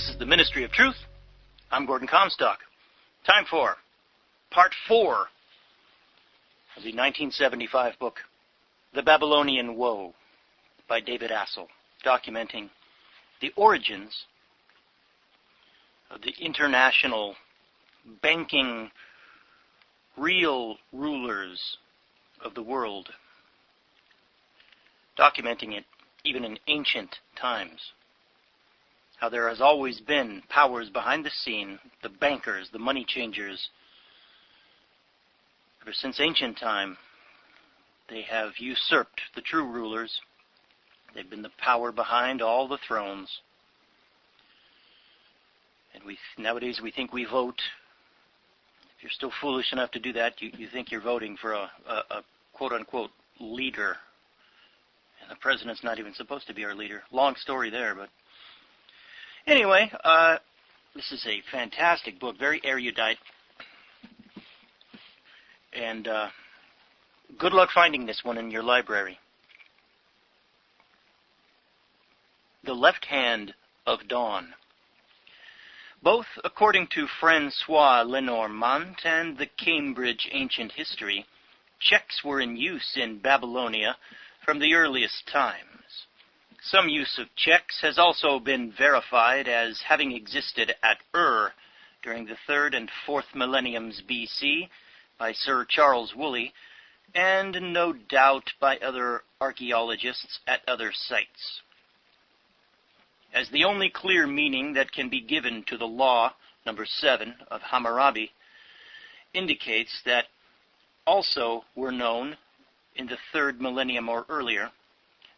This is the Ministry of Truth. I'm Gordon Comstock. Time for Part 4 of the 1975 book, The Babylonian Woe, by David Astle, documenting the origins of the international banking real rulers of the world, documenting it even in ancient times. How there has always been powers behind the scene, the bankers, the money changers. Ever since ancient time, they have usurped the true rulers. They've been the power behind all the thrones. And nowadays we think we vote. If you're still foolish enough to do that, you think you're voting for a quote-unquote leader. And the president's not even supposed to be our leader. Long story there, but anyway, this is a fantastic book, very erudite. And good luck finding this one in your library. The Left Hand of Dawn. Both according to Francois Lenormand and the Cambridge Ancient History, checks were in use in Babylonia from the earliest times. Some use of checks has also been verified as having existed at Ur during the 3rd and 4th millenniums BC by Sir Charles Woolley, and no doubt by other archaeologists at other sites. As the only clear meaning that can be given to the law, number 7 of Hammurabi, indicates that also were known in the 3rd millennium or earlier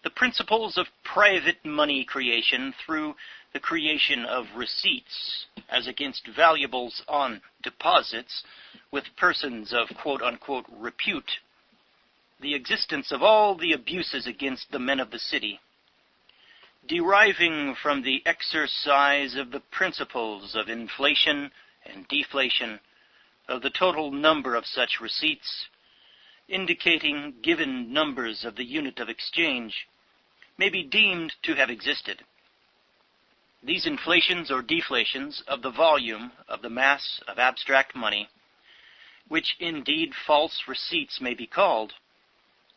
the principles of private money creation through the creation of receipts as against valuables on deposits with persons of quote-unquote repute, the existence of all the abuses against the men of the city, deriving from the exercise of the principles of inflation and deflation of the total number of such receipts, indicating given numbers of the unit of exchange, may be deemed to have existed. These inflations or deflations of the volume of the mass of abstract money, which indeed false receipts may be called,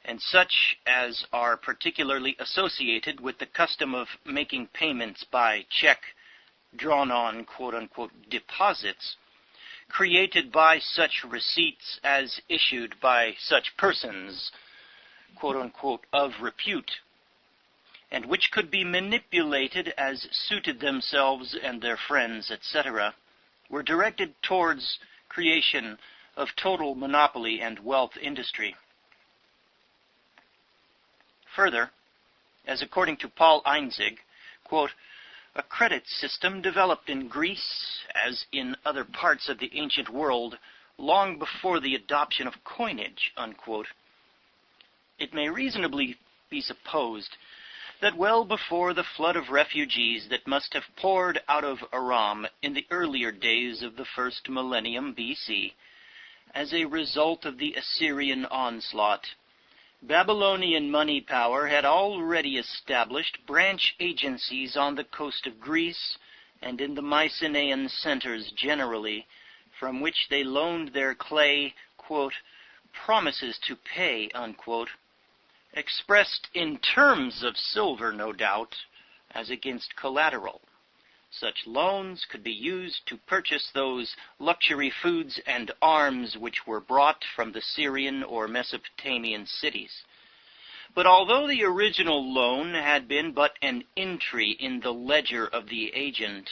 and such as are particularly associated with the custom of making payments by check drawn on quote-unquote deposits, created by such receipts as issued by such persons, quote-unquote, of repute, and which could be manipulated as suited themselves and their friends, etc., were directed towards creation of total monopoly and wealth industry. Further, as according to Paul Einzig, quote, a credit system developed in Greece, as in other parts of the ancient world, long before the adoption of coinage, unquote, it may reasonably be supposed that well before the flood of refugees that must have poured out of Aram in the earlier days of the 1st millennium BC, as a result of the Assyrian onslaught, Babylonian money power had already established branch agencies on the coast of Greece and in the Mycenaean centers generally, from which they loaned their clay, quote, promises to pay, unquote, expressed in terms of silver, no doubt, as against collateral. Such loans could be used to purchase those luxury foods and arms which were brought from the Syrian or Mesopotamian cities. But although the original loan had been but an entry in the ledger of the agent,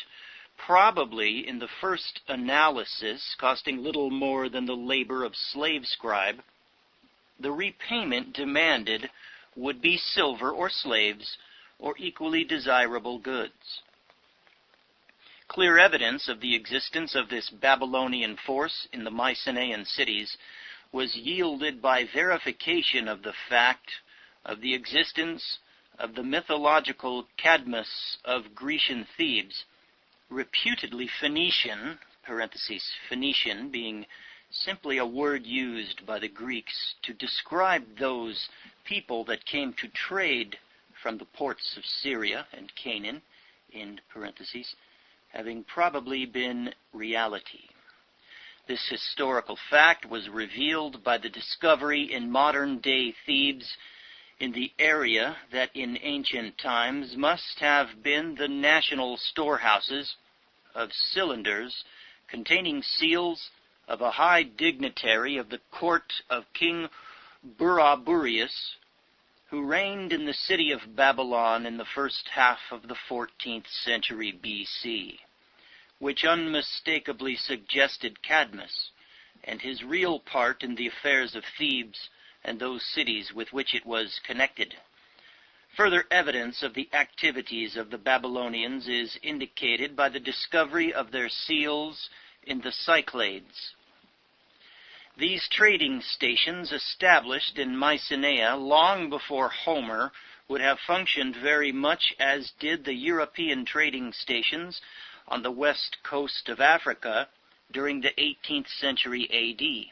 probably in the first analysis costing little more than the labor of slave scribe, the repayment demanded would be silver or slaves or equally desirable goods. Clear evidence of the existence of this Babylonian force in the Mycenaean cities was yielded by verification of the fact of the existence of the mythological Cadmus of Grecian Thebes, reputedly Phoenician, parentheses, Phoenician being simply a word used by the Greeks to describe those people that came to trade from the ports of Syria and Canaan, in parentheses, having probably been reality. This historical fact was revealed by the discovery in modern-day Thebes in the area that in ancient times must have been the national storehouses of cylinders containing seals of a high dignitary of the court of King Buraburius, who reigned in the city of Babylon in the first half of the 14th century BC, which unmistakably suggested Cadmus and his real part in the affairs of Thebes and those cities with which it was connected. Further evidence of the activities of the Babylonians is indicated by the discovery of their seals in the Cyclades. These trading stations, established in Mycenae long before Homer, would have functioned very much as did the European trading stations on the west coast of Africa during the 18th century A.D.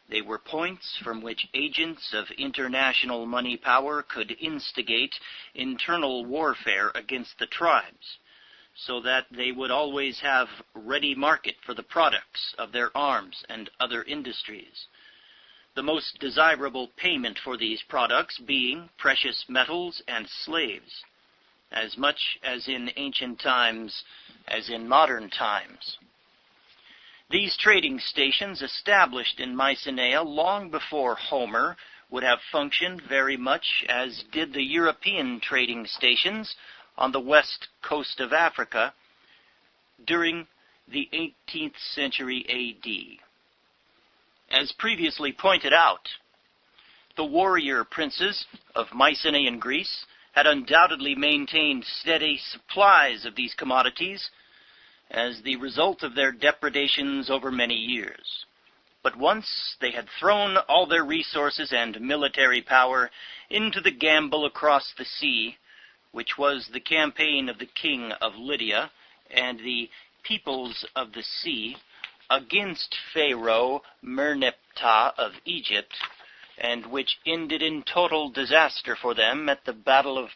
They were points from which agents of international money power could instigate internal warfare against the tribes, so that they would always have ready market for the products of their arms and other industries, the most desirable payment for these products being precious metals and slaves, as much as in ancient times as in modern times. These trading stations, established in Mycenae long before Homer, would have functioned very much as did the European trading stations on the west coast of Africa during the 18th century A.D. As previously pointed out, the warrior princes of Mycenaean Greece had undoubtedly maintained steady supplies of these commodities as the result of their depredations over many years. But once they had thrown all their resources and military power into the gamble across the sea, which was the campaign of the king of Lydia and the peoples of the sea against Pharaoh Merneptah of Egypt, and which ended in total disaster for them at the Battle of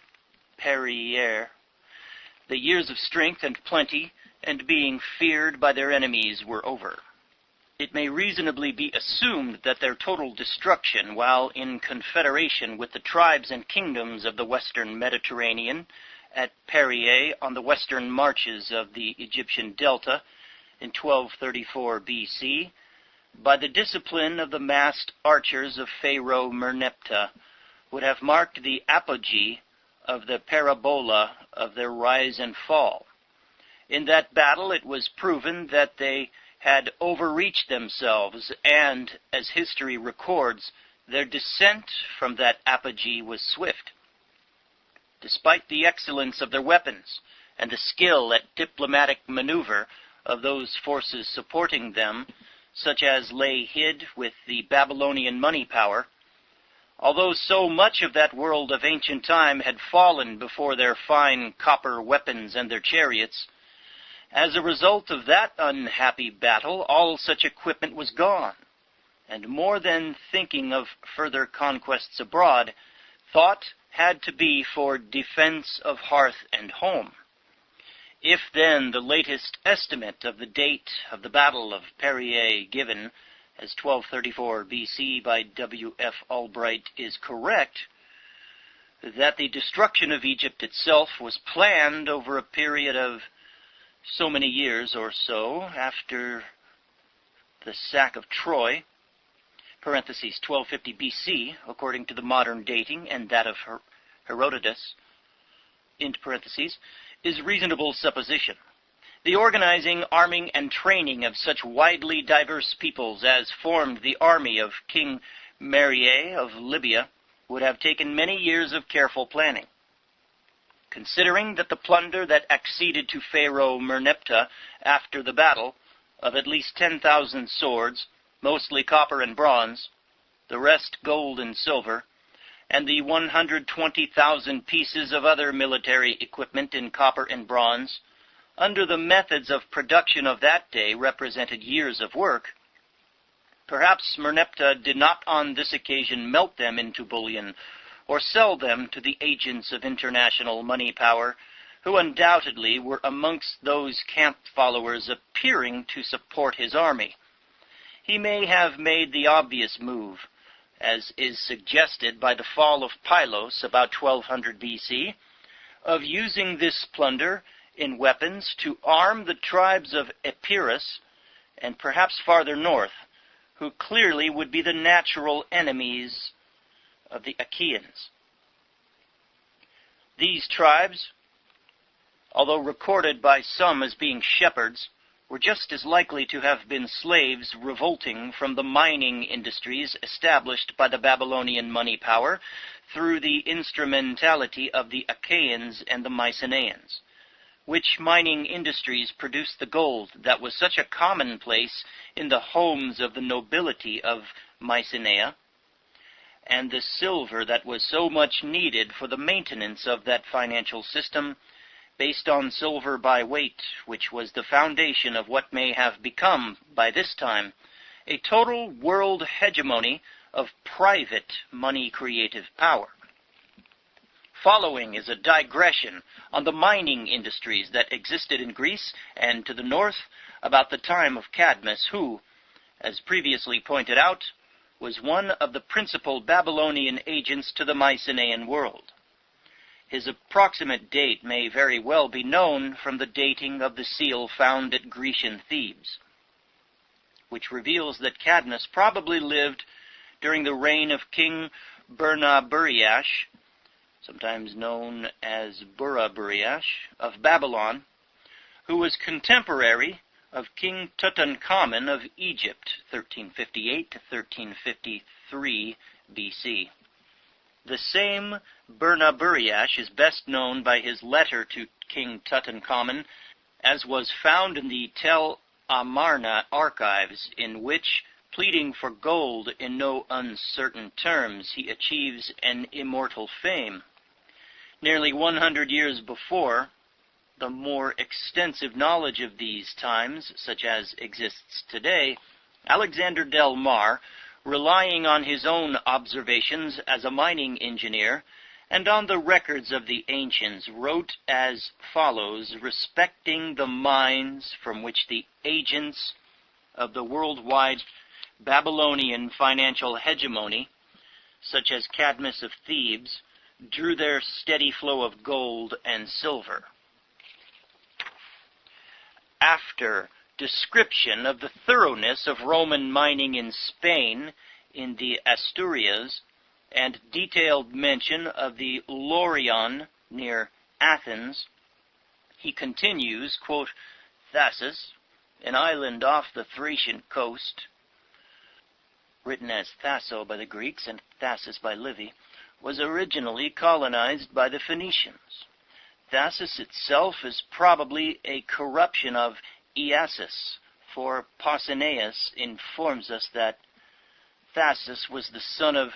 Pereire, the years of strength and plenty and being feared by their enemies were over. It may reasonably be assumed that their total destruction, while in confederation with the tribes and kingdoms of the western Mediterranean, at Pereire on the western marches of the Egyptian Delta in 1234 B.C., by the discipline of the massed archers of Pharaoh Merneptah, would have marked the apogee of the parabola of their rise and fall. In that battle it was proven that they had overreached themselves, and, as history records, their descent from that apogee was swift. Despite the excellence of their weapons and the skill at diplomatic maneuver of those forces supporting them, such as lay hid with the Babylonian money power, although so much of that world of ancient time had fallen before their fine copper weapons and their chariots, as a result of that unhappy battle, all such equipment was gone, and more than thinking of further conquests abroad, thought had to be for defense of hearth and home. If, then, the latest estimate of the date of the Battle of Pereire given as 1234 B.C. by W.F. Albright is correct, that the destruction of Egypt itself was planned over a period of so many years or so after the sack of Troy, parentheses 1250 B.C., according to the modern dating and that of Herodotus, into parentheses, is reasonable supposition. The organizing, arming, and training of such widely diverse peoples as formed the army of King Marius of Libya would have taken many years of careful planning. Considering that the plunder that acceded to Pharaoh Merneptah after the battle, of at least 10,000 swords, mostly copper and bronze, the rest gold and silver, and the 120,000 pieces of other military equipment in copper and bronze, under the methods of production of that day represented years of work, perhaps Merneptah did not on this occasion melt them into bullion or sell them to the agents of international money power who undoubtedly were amongst those camp followers appearing to support his army. He may have made the obvious move, as is suggested by the fall of Pylos about 1200 BC, of using this plunder in weapons to arm the tribes of Epirus and perhaps farther north, who clearly would be the natural enemies of the Achaeans. These tribes, although recorded by some as being shepherds, were just as likely to have been slaves revolting from the mining industries established by the Babylonian money power through the instrumentality of the Achaeans and the Mycenaeans, which mining industries produced the gold that was such a commonplace in the homes of the nobility of Mycenae, and the silver that was so much needed for the maintenance of that financial system, based on silver by weight, which was the foundation of what may have become, by this time, a total world hegemony of private money creative power. Following is a digression on the mining industries that existed in Greece and to the north about the time of Cadmus, who, as previously pointed out, was one of the principal Babylonian agents to the Mycenaean world. His approximate date may very well be known from the dating of the seal found at Grecian Thebes, which reveals that Cadmus probably lived during the reign of King Burnaburiash, sometimes known as Buraburiash, of Babylon, who was contemporary of King Tutankhamun of Egypt, 1358 to 1353 BC. The same Burnaburiash is best known by his letter to King Tutankhamun, as was found in the Tel Amarna archives, in which, pleading for gold in no uncertain terms, he achieves an immortal fame. Nearly 100 years before, the more extensive knowledge of these times, such as exists today, Alexander Del Mar, relying on his own observations as a mining engineer and on the records of the ancients, wrote as follows respecting the mines from which the agents of the worldwide Babylonian financial hegemony, such as Cadmus of Thebes, drew their steady flow of gold and silver. After description of the thoroughness of Roman mining in Spain, in the Asturias, and detailed mention of the Laurion near Athens, he continues, quote, Thasus, an island off the Thracian coast, written as Thasso by the Greeks and Thasus by Livy, was originally colonized by the Phoenicians. Thasus itself is probably a corruption of Iasus, for Pausanias informs us that Thasus was the son of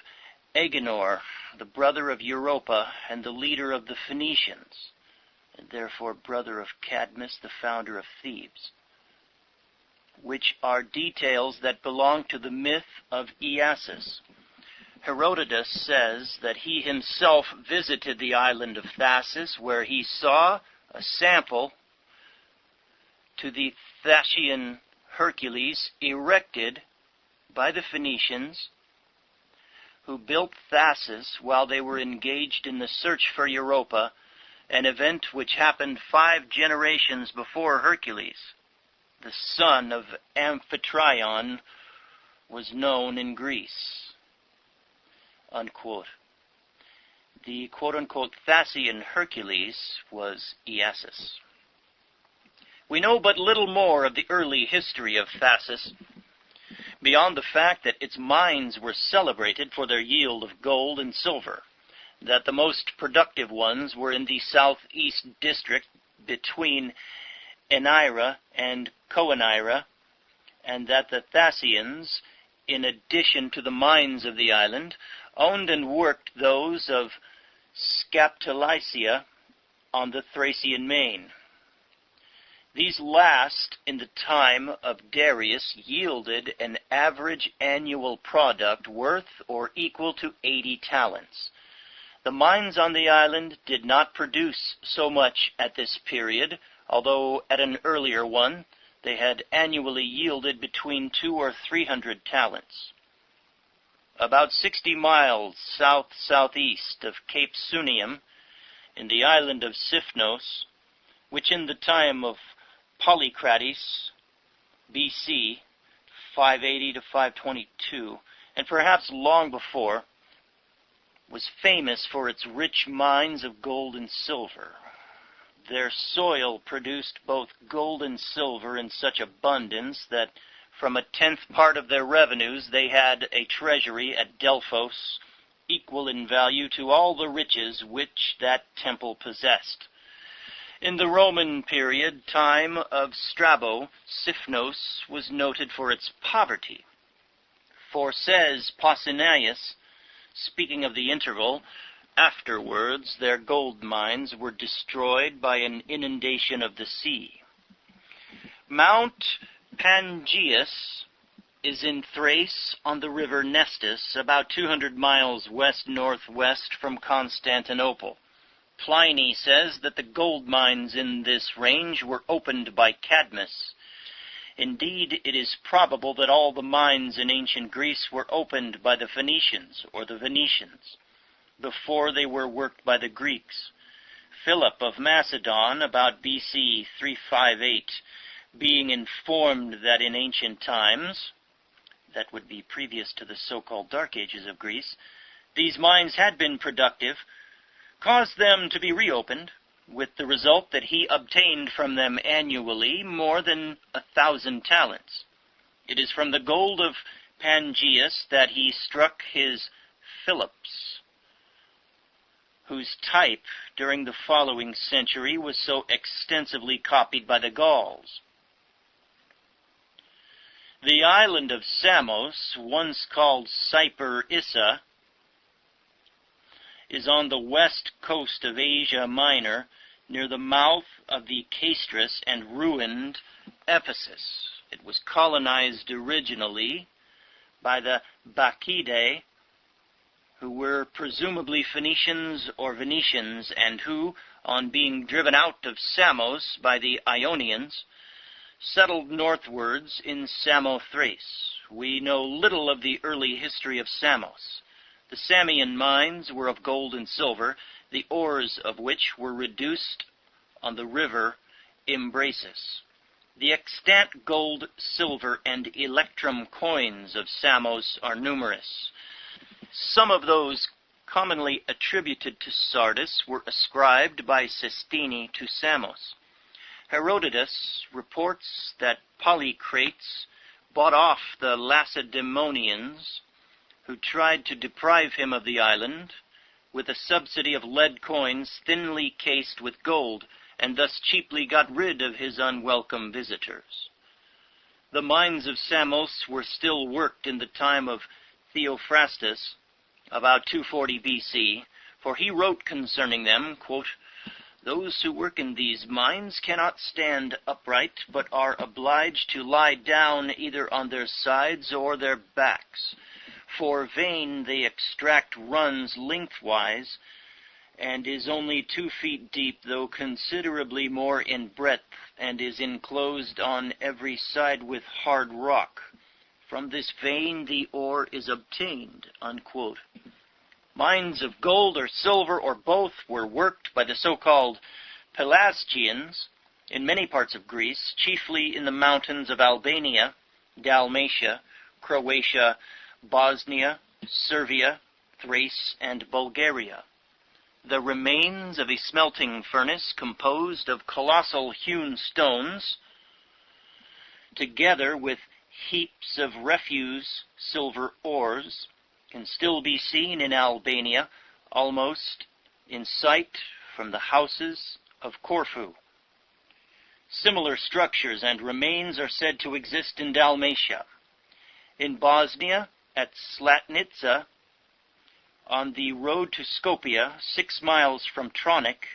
Agenor, the brother of Europa and the leader of the Phoenicians, and therefore brother of Cadmus, the founder of Thebes, which are details that belong to the myth of Iasus. Herodotus says that he himself visited the island of Thasus, where he saw a sample to the Thasian Hercules erected by the Phoenicians, who built Thasus while they were engaged in the search for Europa, an event which happened 5 generations before Hercules, the son of Amphitryon, was known in Greece. Unquote. The quote-unquote Thasian Hercules was Iasus. We know but little more of the early history of Thasus, beyond the fact that its mines were celebrated for their yield of gold and silver, that the most productive ones were in the southeast district between Enira and Coanira, and that the Thasians, in addition to the mines of the island, owned and worked those of Scaptolicia on the Thracian main. These last, in the time of Darius, yielded an average annual product worth or equal to 80 talents. The mines on the island did not produce so much at this period, although at an earlier one they had annually yielded between 200 or 300 talents. About 60 miles south-southeast of Cape Sunium, in the island of Sifnos, which in the time of Polycrates, B.C., 580 to 522, and perhaps long before, was famous for its rich mines of gold and silver. Their soil produced both gold and silver in such abundance that from 1/10 part of their revenues they had a treasury at Delphos equal in value to all the riches which that temple possessed. In the Roman period, time of Strabo, Sifnos was noted for its poverty. For, says Pausanias, speaking of the interval, afterwards their gold mines were destroyed by an inundation of the sea. Mount Pangaeus is in Thrace on the river Nestus, about 200 miles west-northwest from Constantinople. Pliny says that the gold mines in this range were opened by Cadmus. Indeed, it is probable that all the mines in ancient Greece were opened by the Phoenicians or the Venetians before they were worked by the Greeks. Philip of Macedon, about B.C. 358, being informed that in ancient times, that would be previous to the so-called Dark Ages of Greece, these mines had been productive, caused them to be reopened, with the result that he obtained from them annually more than 1,000 talents. It is from the gold of Pangaeus that he struck his Philips, whose type during the following century was so extensively copied by the Gauls. The island of Samos, once called Cyper-Issa, is on the west coast of Asia Minor, near the mouth of the Castris and ruined Ephesus. It was colonized originally by the Bacchidae, who were presumably Phoenicians or Venetians, and who, on being driven out of Samos by the Ionians, settled northwards in Samothrace. We know little of the early history of Samos. The Samian mines were of gold and silver, the ores of which were reduced on the river Imbrasus. The extant gold, silver, and electrum coins of Samos are numerous. Some of those commonly attributed to Sardis were ascribed by Sestini to Samos. Herodotus reports that Polycrates bought off the Lacedaemonians, who tried to deprive him of the island, with a subsidy of lead coins thinly cased with gold, and thus cheaply got rid of his unwelcome visitors. The mines of Samos were still worked in the time of Theophrastus, about 240 B.C., for he wrote concerning them, quote, "Those who work in these mines cannot stand upright, but are obliged to lie down either on their sides or their backs. For vein they extract runs lengthwise, and is only 2 feet deep, though considerably more in breadth, and is enclosed on every side with hard rock. From this vein the ore is obtained," unquote. Mines of gold or silver or both were worked by the so-called Pelasgians in many parts of Greece, chiefly in the mountains of Albania, Dalmatia, Croatia, Bosnia, Servia, Thrace, and Bulgaria. The remains of a smelting furnace composed of colossal hewn stones, together with heaps of refuse silver ores, can still be seen in Albania, almost in sight from the houses of Corfu. Similar structures and remains are said to exist in Dalmatia. In Bosnia, at Slatnica, on the road to Skopje, 6 miles from Tronic,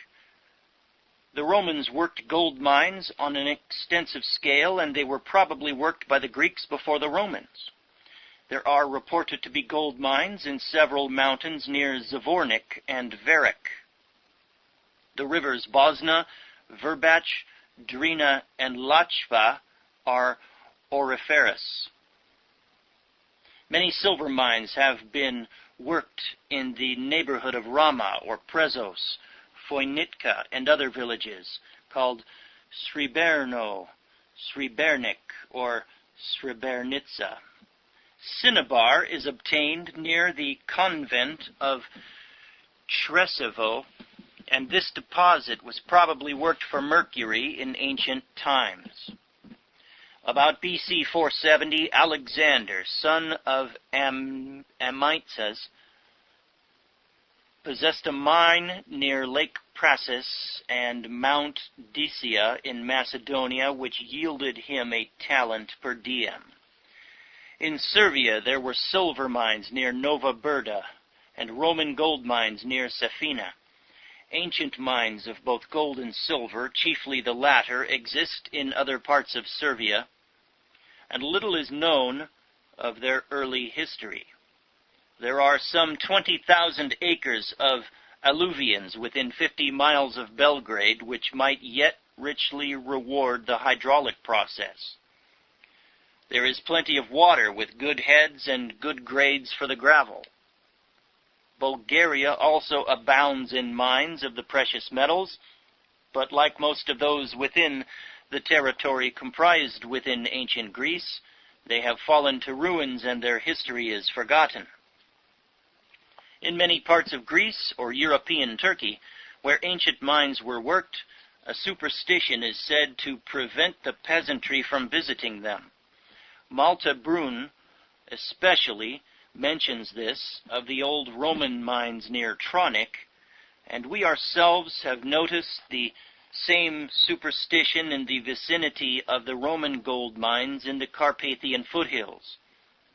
the Romans worked gold mines on an extensive scale, and they were probably worked by the Greeks before the Romans. There are reported to be gold mines in several mountains near Zvornik and Verek. The rivers Bosna, Verbach, Drina, and Lachva are auriferous. Many silver mines have been worked in the neighborhood of Rama or Prezos, Foynitka, and other villages called Srebrno, Srebrnik, or Srebrenica. Cinnabar is obtained near the convent of Tresevo, and this deposit was probably worked for mercury in ancient times. About BC 470, Alexander, son of Amytas, possessed a mine near Lake Prasus and Mount Dacia in Macedonia, which yielded him a talent per diem. In Servia there were silver mines near Nova Berda, and Roman gold mines near Safina. Ancient mines of both gold and silver, chiefly the latter, exist in other parts of Servia, and little is known of their early history. There are some 20,000 acres of alluvions within 50 miles of Belgrade, which might yet richly reward the hydraulic process. There is plenty of water with good heads and good grades for the gravel. Bulgaria also abounds in mines of the precious metals, but like most of those within the territory comprised within ancient Greece, they have fallen to ruins and their history is forgotten. In many parts of Greece or European Turkey, where ancient mines were worked, a superstition is said to prevent the peasantry from visiting them. Malta Brun especially mentions this of the old Roman mines near Tronic, and we ourselves have noticed the same superstition in the vicinity of the Roman gold mines in the Carpathian foothills.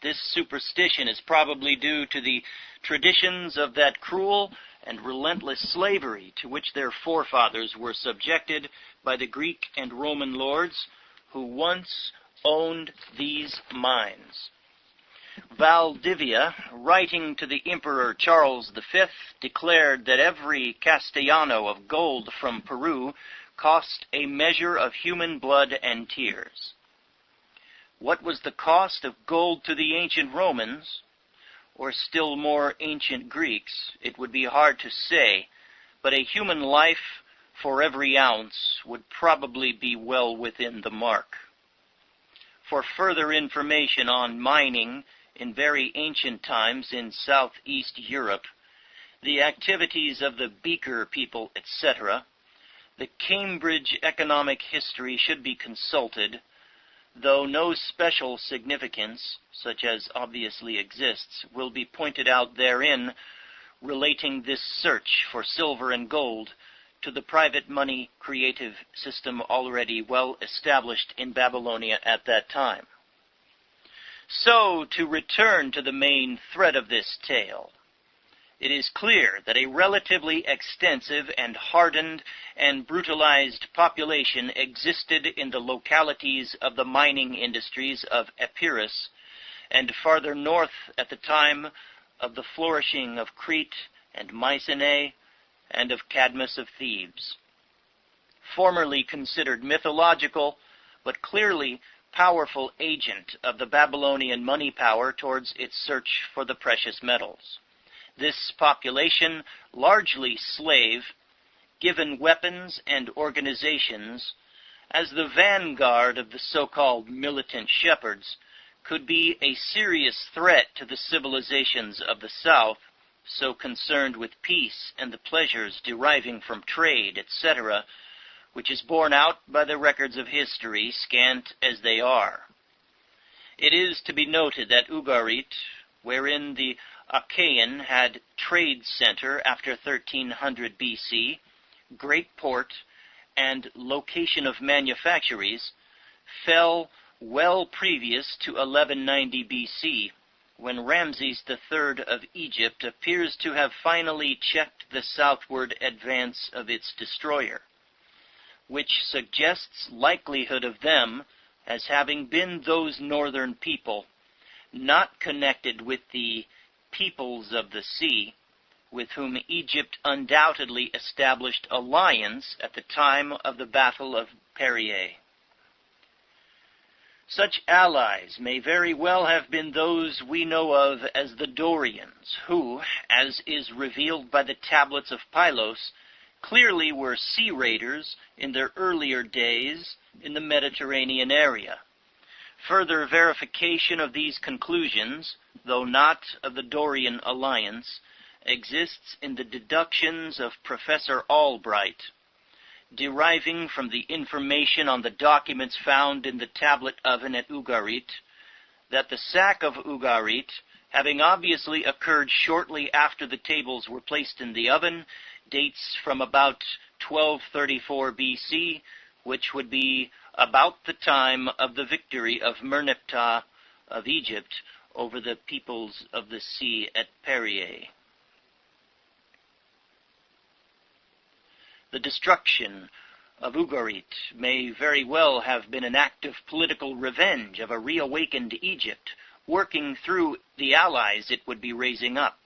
This superstition is probably due to the traditions of that cruel and relentless slavery to which their forefathers were subjected by the Greek and Roman lords who once owned these mines. Valdivia, writing to the Emperor Charles V, declared that every castellano of gold from Peru cost a measure of human blood and tears. What was the cost of gold to the ancient Romans, or still more ancient Greeks, it would be hard to say, but a human life for every ounce would probably be well within the mark. For further information on mining in very ancient times in southeast Europe, the activities of the Beaker people, etc., the Cambridge Economic History should be consulted, though no special significance, such as obviously exists, will be pointed out therein relating this search for silver and gold to the private money creative system already well established in Babylonia at that time. So, to return to the main thread of this tale, it is clear that a relatively extensive and hardened and brutalized population existed in the localities of the mining industries of Epirus and farther north at the time of the flourishing of Crete and Mycenae and of Cadmus of Thebes. Formerly considered mythological, but clearly powerful agent of the Babylonian money power towards its search for the precious metals. This population, largely slave, given weapons and organizations, as the vanguard of the so-called militant shepherds, could be a serious threat to the civilizations of the South, so concerned with peace and the pleasures deriving from trade, etc., which is borne out by the records of history, scant as they are. It is to be noted that Ugarit, wherein the Achaean had trade center after 1300 BC, great port, and location of manufactories, fell well previous to 1190 BC, when Ramses III of Egypt appears to have finally checked the southward advance of its destroyer, which suggests likelihood of them as having been those northern people, not connected with the peoples of the sea, with whom Egypt undoubtedly established alliance at the time of the Battle of Perrier. Such allies may very well have been those we know of as the Dorians, who, as is revealed by the tablets of Pylos, clearly were sea raiders in their earlier days in the Mediterranean area. Further verification of these conclusions, though not of the Dorian alliance, exists in the deductions of Professor Albright, deriving from the information on the documents found in the tablet oven at Ugarit, that the sack of Ugarit, having obviously occurred shortly after the tables were placed in the oven, dates from about 1234 BC, which would be about the time of the victory of Merneptah of Egypt over the peoples of the sea at Perrier. The destruction of Ugarit may very well have been an act of political revenge of a reawakened Egypt, working through the allies it would be raising up.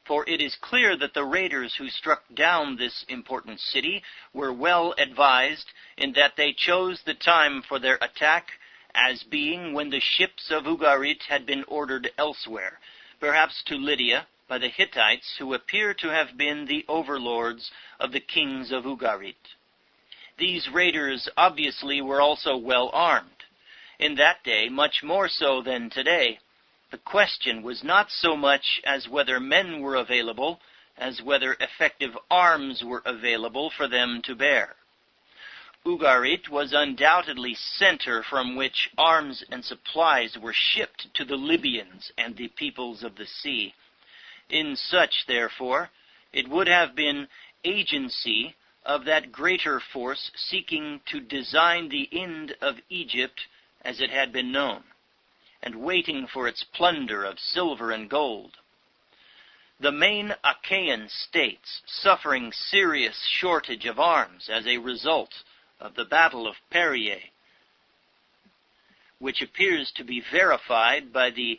For it is clear that the raiders who struck down this important city were well advised in that they chose the time for their attack as being when the ships of Ugarit had been ordered elsewhere, perhaps to Lydia, by the Hittites, who appear to have been the overlords of the kings of Ugarit. These raiders obviously were also well armed. In that day, much more so than today, the question was not so much as whether men were available, as whether effective arms were available for them to bear. Ugarit was undoubtedly center from which arms and supplies were shipped to the Libyans and the peoples of the sea. In such, therefore, it would have been agency of that greater force seeking to design the end of Egypt as it had been known, and waiting for its plunder of silver and gold. The main Achaean states, suffering serious shortage of arms as a result of the Battle of Perrier, which appears to be verified by the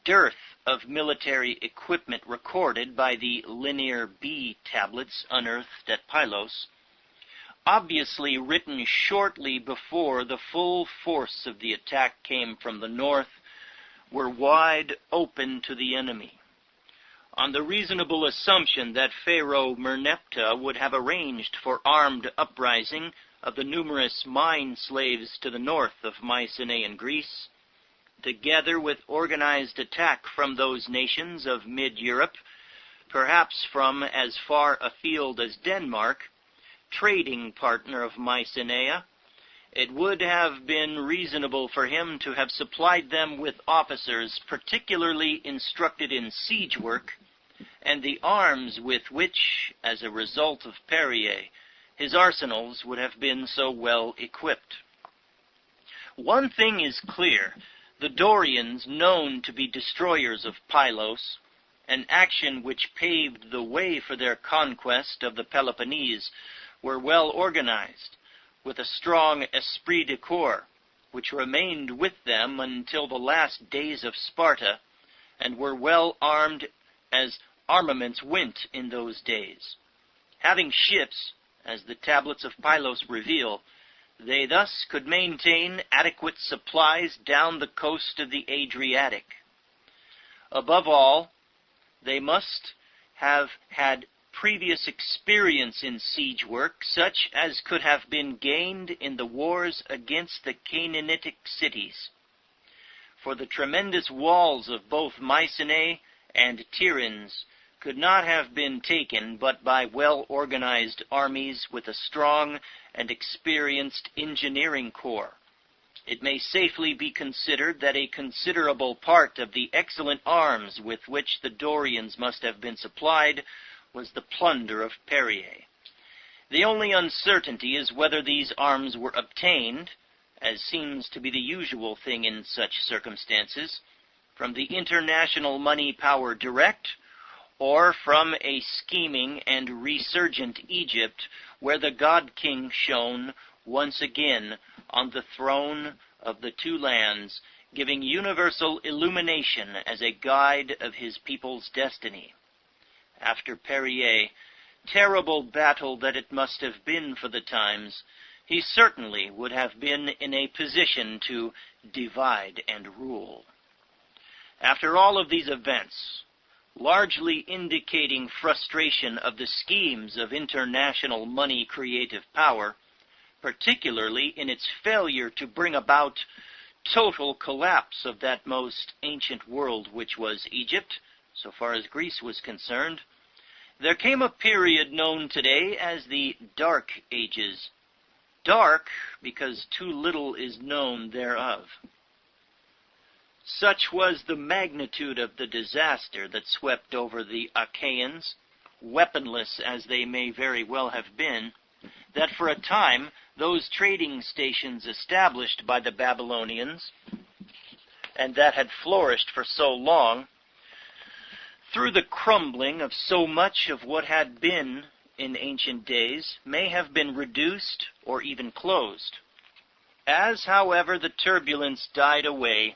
dearth of military equipment recorded by the Linear B tablets unearthed at Pylos, obviously written shortly before the full force of the attack came from the north, were wide open to the enemy. On the reasonable assumption that Pharaoh Merneptah would have arranged for armed uprising of the numerous mine slaves to the north of Mycenaean Greece, together with organized attack from those nations of mid-Europe, perhaps from as far afield as Denmark, trading partner of Mycenae, it would have been reasonable for him to have supplied them with officers particularly instructed in siege work, and the arms with which, as a result of Perrier, his arsenals would have been so well equipped. One thing is clear: the Dorians, known to be destroyers of Pylos, an action which paved the way for their conquest of the Peloponnese, were well organized, with a strong esprit de corps, which remained with them until the last days of Sparta, and were well armed as armaments went in those days. Having ships, as the tablets of Pylos reveal, they thus could maintain adequate supplies down the coast of the Adriatic. Above all, they must have had previous experience in siege work, such as could have been gained in the wars against the Canaanitic cities. For the tremendous walls of both Mycenae and Tiryns could not have been taken but by well-organized armies with a strong and experienced engineering corps. It may safely be considered that a considerable part of the excellent arms with which the Dorians must have been supplied was the plunder of Perrier. The only uncertainty is whether these arms were obtained, as seems to be the usual thing in such circumstances, from the international money power direct, or from a scheming and resurgent Egypt, where the god-king shone once again on the throne of the two lands giving universal illumination as a guide of his people's destiny. After Perrier, terrible battle that it must have been for the times, he certainly would have been in a position to divide and rule. After all of these events, largely indicating frustration of the schemes of international money creative power, particularly in its failure to bring about total collapse of that most ancient world which was Egypt, so far as Greece was concerned, there came a period known today as the Dark Ages. Dark because too little is known thereof. Such was the magnitude of the disaster that swept over the Achaeans, weaponless as they may very well have been, that for a time those trading stations established by the Babylonians, and that had flourished for so long, through the crumbling of so much of what had been in ancient days, may have been reduced or even closed. As, however, the turbulence died away,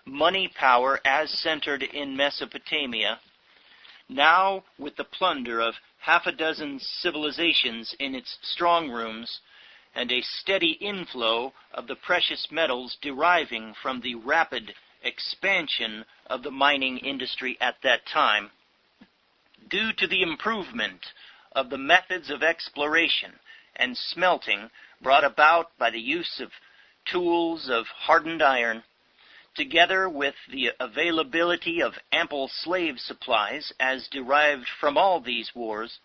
money power as centered in Mesopotamia, now with the plunder of half a dozen civilizations in its strong rooms, and a steady inflow of the precious metals deriving from the rapid expansion of the mining industry at that time, due to the improvement of the methods of exploration and smelting brought about by the use of tools of hardened iron, together with the availability of ample slave supplies as derived from all these wars,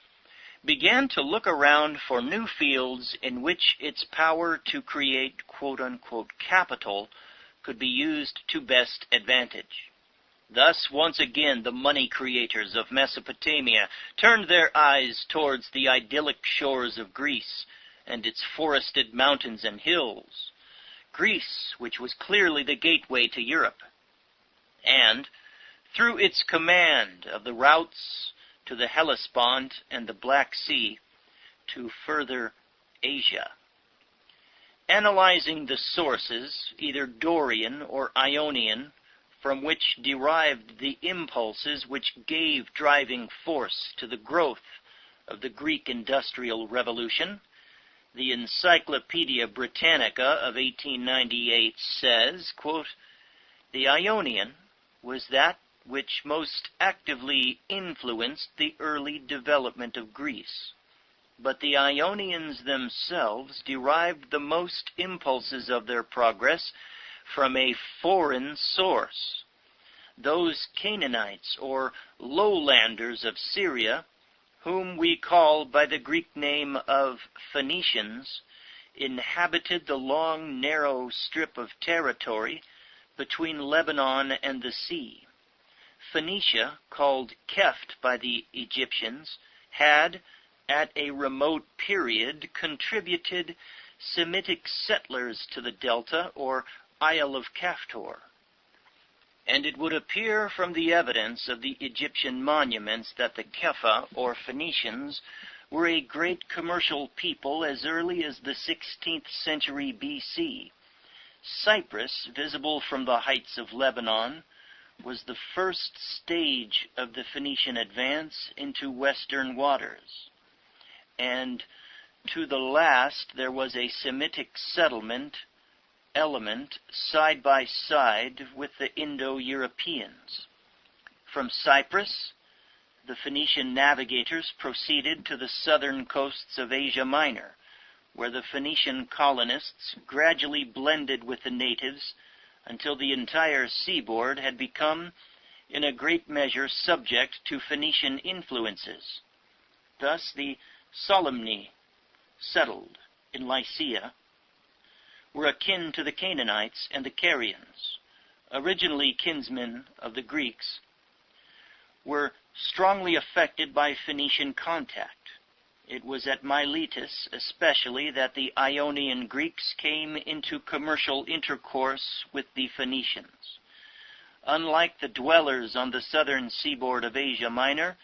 began to look around for new fields in which its power to create quote-unquote capital could be used to best advantage. Thus, once again, the money creators of Mesopotamia turned their eyes towards the idyllic shores of Greece and its forested mountains and hills. Greece, which was clearly the gateway to Europe, and, through its command of the routes to the Hellespont and the Black Sea, to further Asia. Analyzing the sources, either Dorian or Ionian, from which derived the impulses which gave driving force to the growth of the Greek Industrial Revolution, the Encyclopedia Britannica of 1898 says, quote, "The Ionian was that which most actively influenced the early development of Greece. But the Ionians themselves derived the most impulses of their progress from a foreign source. Those Canaanites or lowlanders of Syria, whom we call by the Greek name of Phoenicians, inhabited the long, narrow strip of territory between Lebanon and the sea. Phoenicia, called Keft by the Egyptians, had, at a remote period, contributed Semitic settlers to the delta, or Isle of Caftor. And it would appear from the evidence of the Egyptian monuments that the Kepha, or Phoenicians, were a great commercial people as early as the 16th century B.C. Cyprus, visible from the heights of Lebanon, was the first stage of the Phoenician advance into western waters. And to the last there was a Semitic settlement element side by side with the Indo-Europeans. From Cyprus, the Phoenician navigators proceeded to the southern coasts of Asia Minor, where the Phoenician colonists gradually blended with the natives until the entire seaboard had become, in a great measure, subject to Phoenician influences. Thus the Solymi, settled in Lycia, were akin to the Canaanites and the Carians, originally kinsmen of the Greeks, were strongly affected by Phoenician contact. It was at Miletus especially that the Ionian Greeks came into commercial intercourse with the Phoenicians. Unlike the dwellers on the southern seaboard of Asia Minor,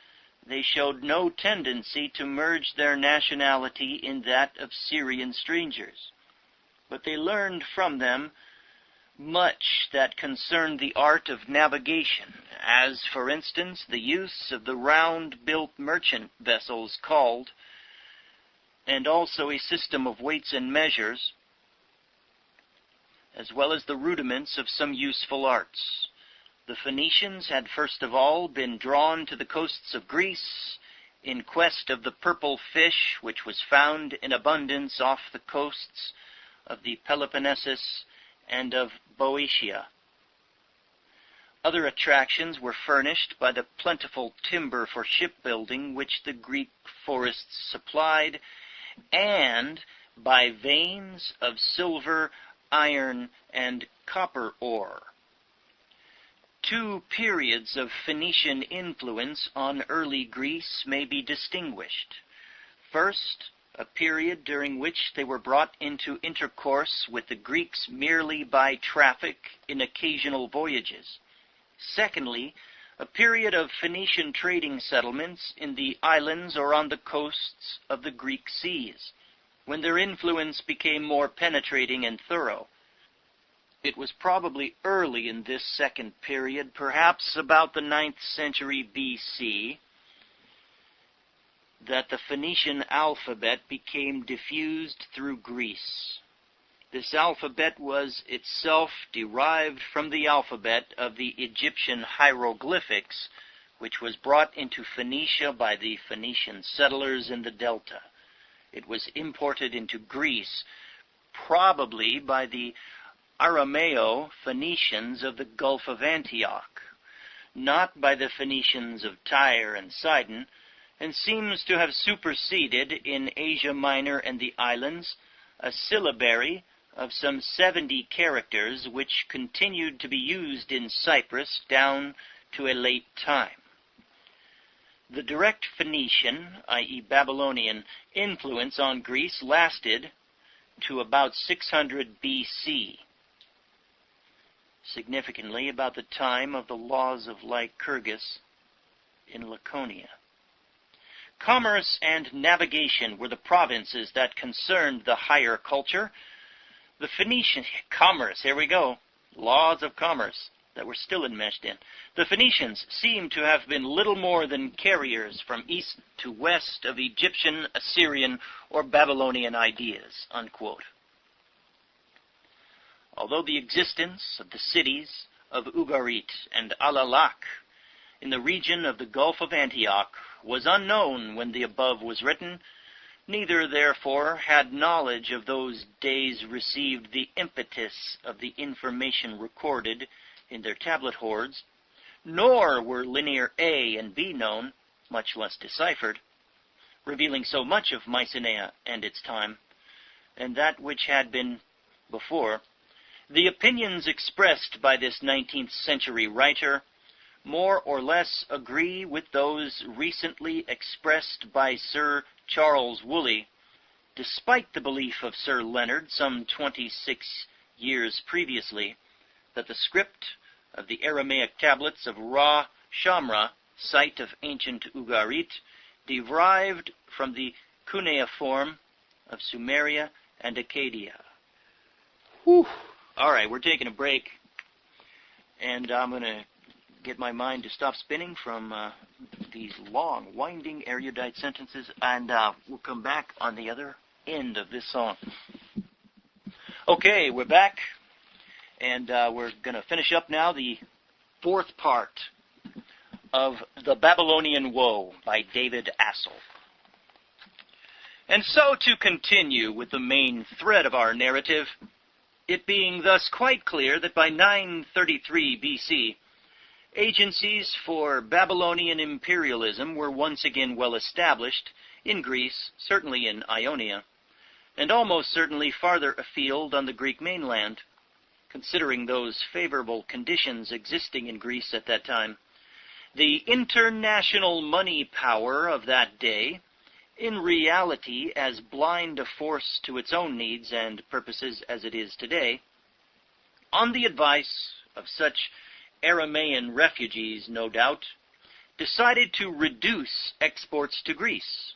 they showed no tendency to merge their nationality in that of Syrian strangers, but they learned from them much that concerned the art of navigation, as, for instance, the use of the round-built merchant vessels called, and also a system of weights and measures, as well as the rudiments of some useful arts. The Phoenicians had first of all been drawn to the coasts of Greece in quest of the purple fish which was found in abundance off the coasts of the Peloponnesus and of Boeotia. Other attractions were furnished by the plentiful timber for shipbuilding which the Greek forests supplied, and by veins of silver, iron, and copper ore. Two periods of Phoenician influence on early Greece may be distinguished. First, a period during which they were brought into intercourse with the Greeks merely by traffic in occasional voyages. Secondly, a period of Phoenician trading settlements in the islands or on the coasts of the Greek seas, when their influence became more penetrating and thorough. It was probably early in this second period, perhaps about the 9th century B.C., that the Phoenician alphabet became diffused through Greece. This alphabet was itself derived from the alphabet of the Egyptian hieroglyphics, which was brought into Phoenicia by the Phoenician settlers in the Delta. It was imported into Greece, probably by the Arameo-Phoenicians of the Gulf of Antioch, not by the Phoenicians of Tyre and Sidon, and seems to have superseded in Asia Minor and the islands a syllabary of some 70 characters which continued to be used in Cyprus down to a late time. The direct Phoenician, i.e. Babylonian, influence on Greece lasted to about 600 B.C., significantly about the time of the laws of Lycurgus in Laconia. Commerce and navigation were the provinces that concerned the higher culture. The Phoenician commerce, here we go, laws of commerce that were still enmeshed in. The Phoenicians seem to have been little more than carriers from east to west of Egyptian, Assyrian, or Babylonian ideas, unquote. Although the existence of the cities of Ugarit and Alalak in the region of the Gulf of Antioch was unknown when the above was written, neither, therefore, had knowledge of those days received the impetus of the information recorded in their tablet hoards, nor were linear A and B known, much less deciphered, revealing so much of Mycenae and its time, and that which had been before. The opinions expressed by this 19th century writer more or less agree with those recently expressed by Sir Charles Woolley, despite the belief of Sir Leonard some 26 years previously that the script of the Aramaic tablets of Ra Shamra, site of ancient Ugarit, derived from the cuneiform of Sumeria and Accadia. Whew. All right, we're taking a break, and I'm going to get my mind to stop spinning from these long, winding, erudite sentences, and we'll come back on the other end of this song. Okay, we're back, and we're going to finish up now the fourth part of The Babylonian Woe by David Astle. And so to continue with the main thread of our narrative, it being thus quite clear that by 933 B.C., agencies for Babylonian imperialism were once again well established in Greece, certainly in Ionia, and almost certainly farther afield on the Greek mainland, considering those favorable conditions existing in Greece at that time. The international money power of that day, in reality as blind a force to its own needs and purposes as it is today, on the advice of such Aramaean refugees, no doubt, decided to reduce exports to Greece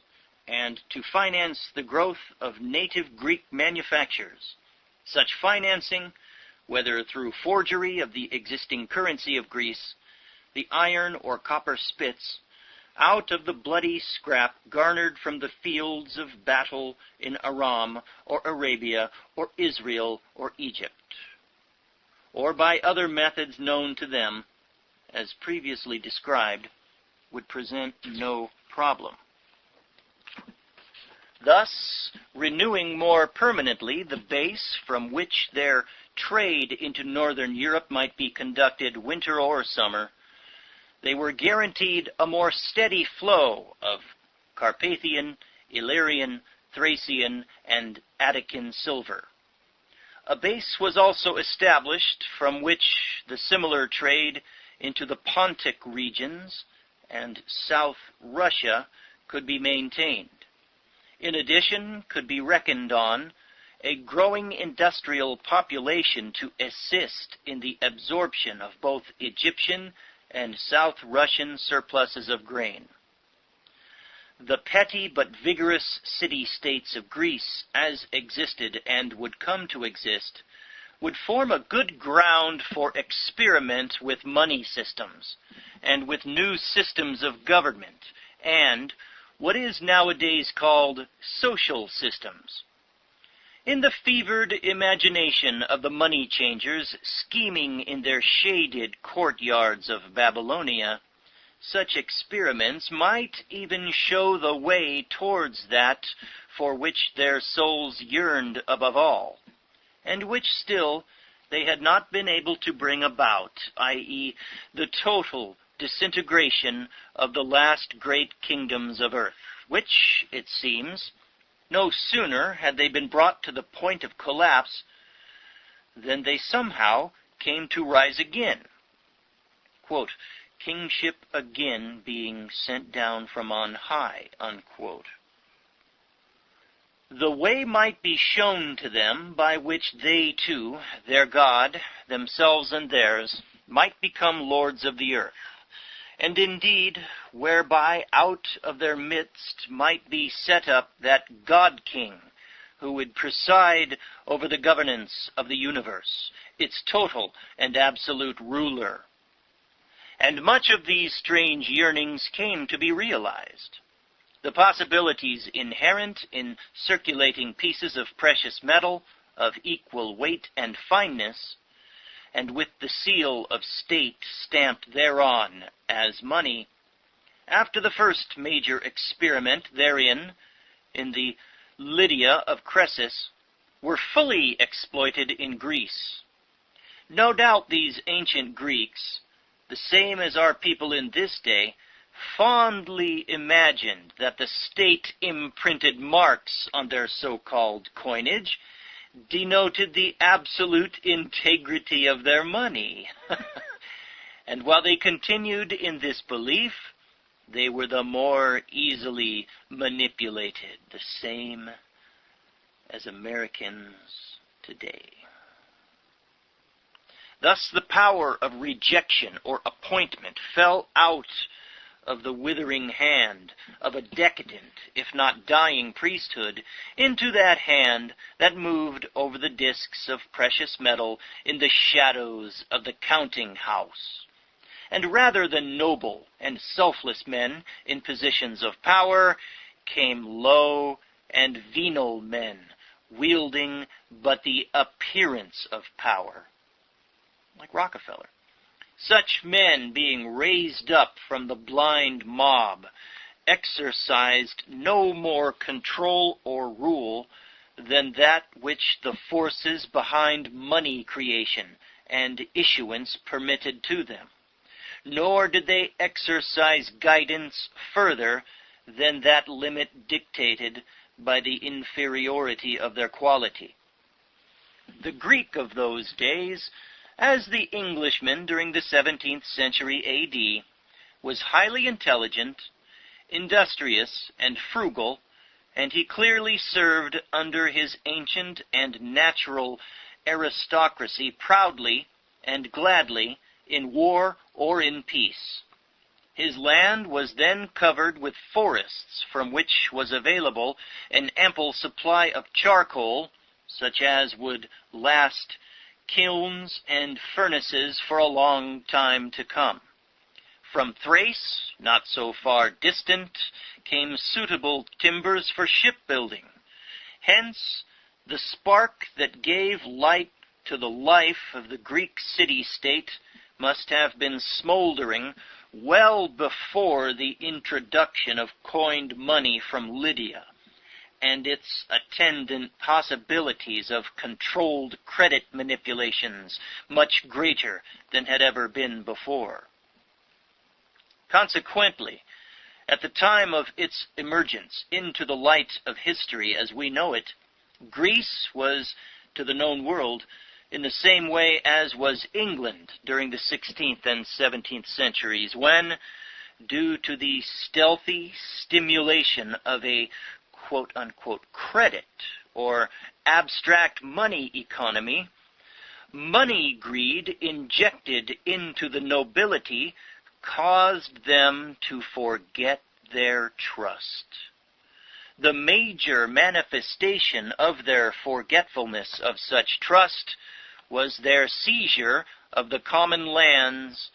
and to finance the growth of native Greek manufactures. Such financing whether through forgery of the existing currency of Greece, the iron or copper spits, out of the bloody scrap garnered from the fields of battle in Aram or Arabia or Israel or Egypt, or by other methods known to them, as previously described, would present no problem. Thus, renewing more permanently the base from which their trade into northern Europe might be conducted winter or summer, they were guaranteed a more steady flow of Carpathian, Illyrian, Thracian, and Attican silver. A base was also established from which the similar trade into the Pontic regions and South Russia could be maintained. In addition, could be reckoned on a growing industrial population to assist in the absorption of both Egyptian and South Russian surpluses of grain. The petty but vigorous city-states of Greece, as existed and would come to exist, would form a good ground for experiment with money systems, and with new systems of government, and what is nowadays called social systems. In the fevered imagination of the money changers scheming in their shaded courtyards of Babylonia, such experiments might even show the way towards that for which their souls yearned above all, and which still they had not been able to bring about, i.e., the total disintegration of the last great kingdoms of earth, which, it seems, no sooner had they been brought to the point of collapse than they somehow came to rise again. Quote, kingship again being sent down from on high, unquote. The way might be shown to them by which they too, their God, themselves and theirs, might become lords of the earth, and indeed, whereby out of their midst might be set up that God-king, who would preside over the governance of the universe, its total and absolute ruler. And much of these strange yearnings came to be realized. The possibilities inherent in circulating pieces of precious metal of equal weight and fineness, and with the seal of state stamped thereon as money, after the first major experiment therein, in the Lydia of Cressus, were fully exploited in Greece. No doubt these ancient Greeks, the same as our people in this day, fondly imagined that the state imprinted marks on their so-called coinage denoted the absolute integrity of their money. And while they continued in this belief, they were the more easily manipulated, the same as Americans today. Thus the power of rejection or appointment fell out of the withering hand of a decadent, if not dying priesthood, into that hand that moved over the discs of precious metal in the shadows of the counting house. And rather than noble and selfless men in positions of power, came low and venal men, wielding but the appearance of power, like Rockefeller. Such men, being raised up from the blind mob, exercised no more control or rule than that which the forces behind money creation and issuance permitted to them. Nor did they exercise guidance further than that limit dictated by the inferiority of their quality. The Greek of those days, as the Englishman during the 17th century A.D., was highly intelligent, industrious, and frugal, and he clearly served under his ancient and natural aristocracy proudly and gladly in war or in peace. His land was then covered with forests from which was available an ample supply of charcoal, such as would last kilns, and furnaces for a long time to come. From Thrace, not so far distant, came suitable timbers for shipbuilding. Hence, the spark that gave light to the life of the Greek city-state must have been smoldering well before the introduction of coined money from Lydia, and its attendant possibilities of controlled credit manipulations much greater than had ever been before. Consequently, at the time of its emergence into the light of history as we know it, Greece was, to the known world, in the same way as was England during the 16th and 17th centuries, when, due to the stealthy stimulation of a quote-unquote credit or abstract money economy, money greed injected into the nobility caused them to forget their trust. The major manifestation of their forgetfulness of such trust was their seizure of the common lands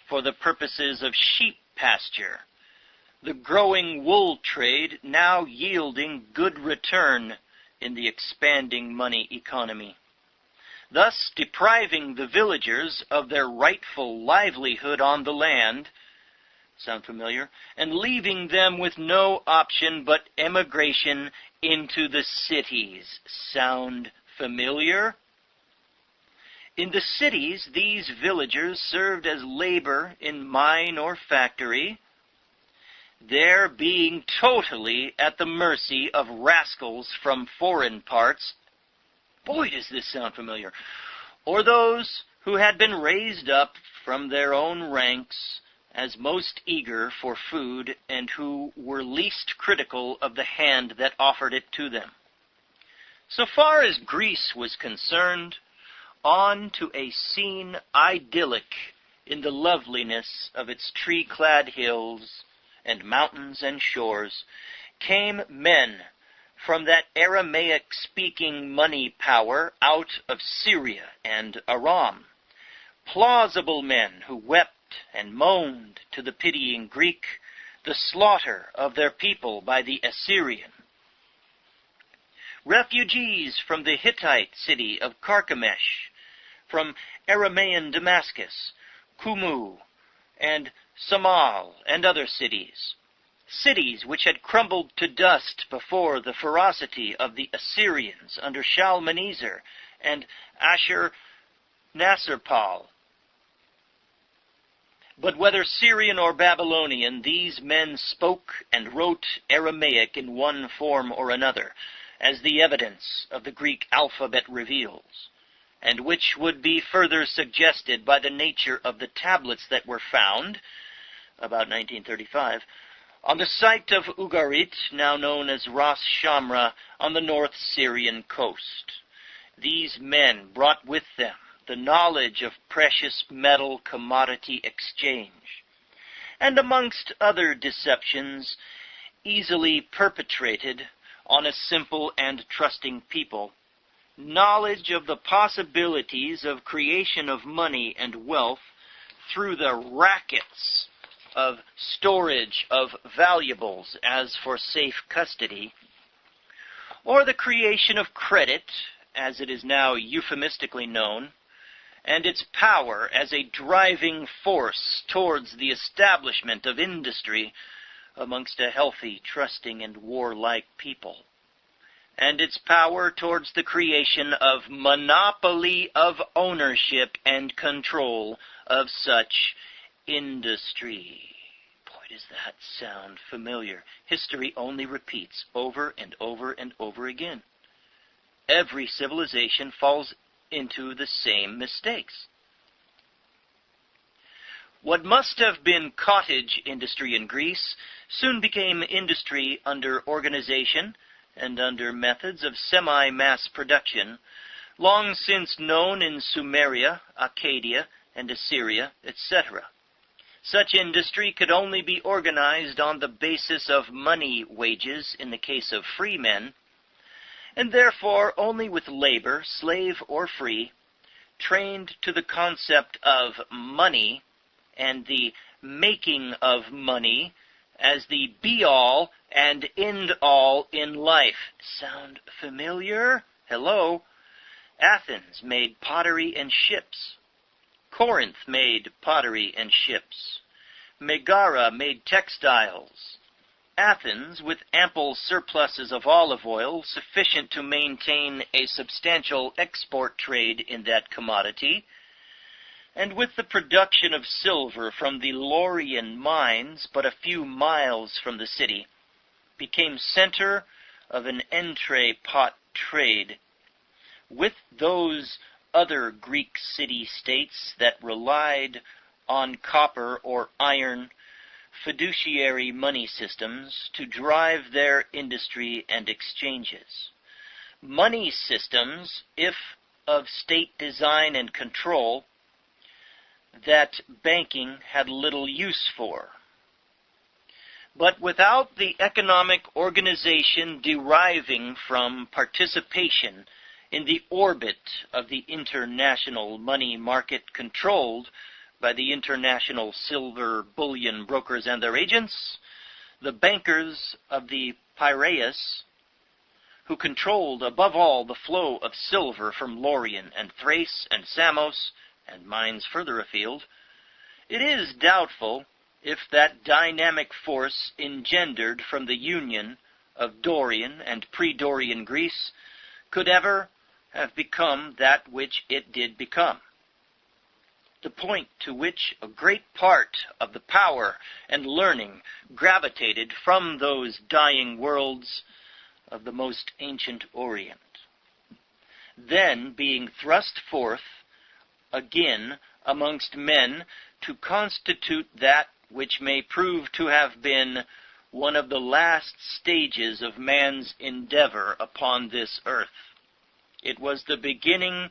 for the purposes of sheep pasture, the growing wool trade now yielding good return in the expanding money economy, thus depriving the villagers of their rightful livelihood on the land. Sound familiar? And leaving them with no option but emigration into the cities. Sound familiar? In the cities, these villagers served as labor in mine or factory, there being totally at the mercy of rascals from foreign parts. Boy, does this sound familiar. Or those who had been raised up from their own ranks as most eager for food and who were least critical of the hand that offered it to them. So far as Greece was concerned, on to a scene idyllic in the loveliness of its tree-clad hills and mountains and shores, came men from that Aramaic-speaking money power out of Syria and Aram, plausible men who wept and moaned to the pitying Greek the slaughter of their people by the Assyrian. Refugees from the Hittite city of Carchemish, from Aramaean Damascus, Kumu, and Samal, and other cities, cities which had crumbled to dust before the ferocity of the Assyrians under Shalmaneser and Ashur-Nasirpal. But whether Syrian or Babylonian, these men spoke and wrote Aramaic in one form or another, as the evidence of the Greek alphabet reveals, and which would be further suggested by the nature of the tablets that were found, about 1935, on the site of Ugarit, now known as Ras Shamra, on the North Syrian coast. These men brought with them the knowledge of precious metal commodity exchange, and amongst other deceptions easily perpetrated on a simple and trusting people, knowledge of the possibilities of creation of money and wealth through the rackets of storage of valuables as for safe custody, or the creation of credit, as it is now euphemistically known, and its power as a driving force towards the establishment of industry amongst a healthy, trusting, and warlike people, and its power towards the creation of monopoly of ownership and control of such industry. Boy, does that sound familiar. History only repeats over and over and over again. Every civilization falls into the same mistakes. What must have been cottage industry in Greece soon became industry under organization and under methods of semi-mass production, long since known in Sumeria, Arcadia, and Assyria, etc. Such industry could only be organized on the basis of money wages in the case of free men, and therefore only with labor, slave or free, trained to the concept of money and the making of money as the be-all and end-all in life. Sound familiar? Hello? Athens made pottery and ships. Corinth made pottery and ships. Megara made textiles. Athens, with ample surpluses of olive oil sufficient to maintain a substantial export trade in that commodity, and with the production of silver from the Laurian mines but a few miles from the city, became center of an entree-pot trade with those other Greek city-states that relied on copper or iron fiduciary money systems to drive their industry and exchanges. Money systems, if of state design and control, that banking had little use for. But without the economic organization deriving from participation in the orbit of the international money market controlled by the international silver bullion brokers and their agents, the bankers of the Piraeus, who controlled above all the flow of silver from Laurian and Thrace and Samos and mines further afield, it is doubtful if that dynamic force engendered from the union of Dorian and pre-Dorian Greece could ever have become that which it did become. The point to which a great part of the power and learning gravitated from those dying worlds of the most ancient Orient, then being thrust forth again amongst men to constitute that which may prove to have been one of the last stages of man's endeavor upon this earth. It was the beginning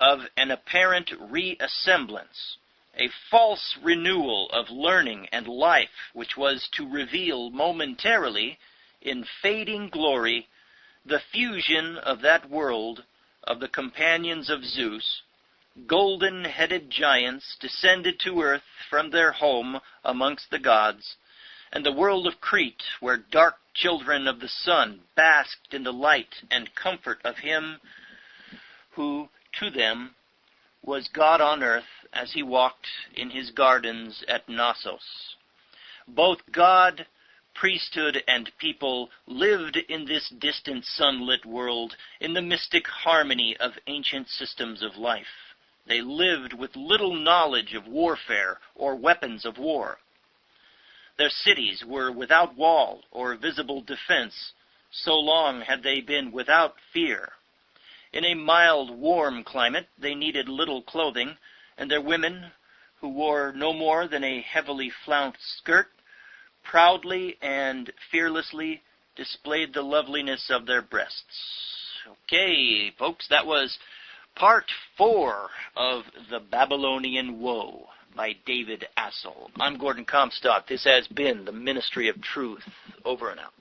of an apparent reassemblance, a false renewal of learning and life, which was to reveal momentarily, in fading glory, the fusion of that world of the companions of Zeus, golden-headed giants descended to earth from their home amongst the gods, and the world of Crete, where dark children of the sun basked in the light and comfort of him who, to them, was God on earth as he walked in his gardens at Knossos. Both God, priesthood, and people lived in this distant sunlit world in the mystic harmony of ancient systems of life. They lived with little knowledge of warfare or weapons of war. Their cities were without wall or visible defense, so long had they been without fear. In a mild, warm climate they needed little clothing, and their women, who wore no more than a heavily flounced skirt, proudly and fearlessly displayed the loveliness of their breasts. Okay, folks, that was Part 4 of The Babylonian Woe by David Astle. I'm Gordon Comstock. This has been the Ministry of Truth. Over and out.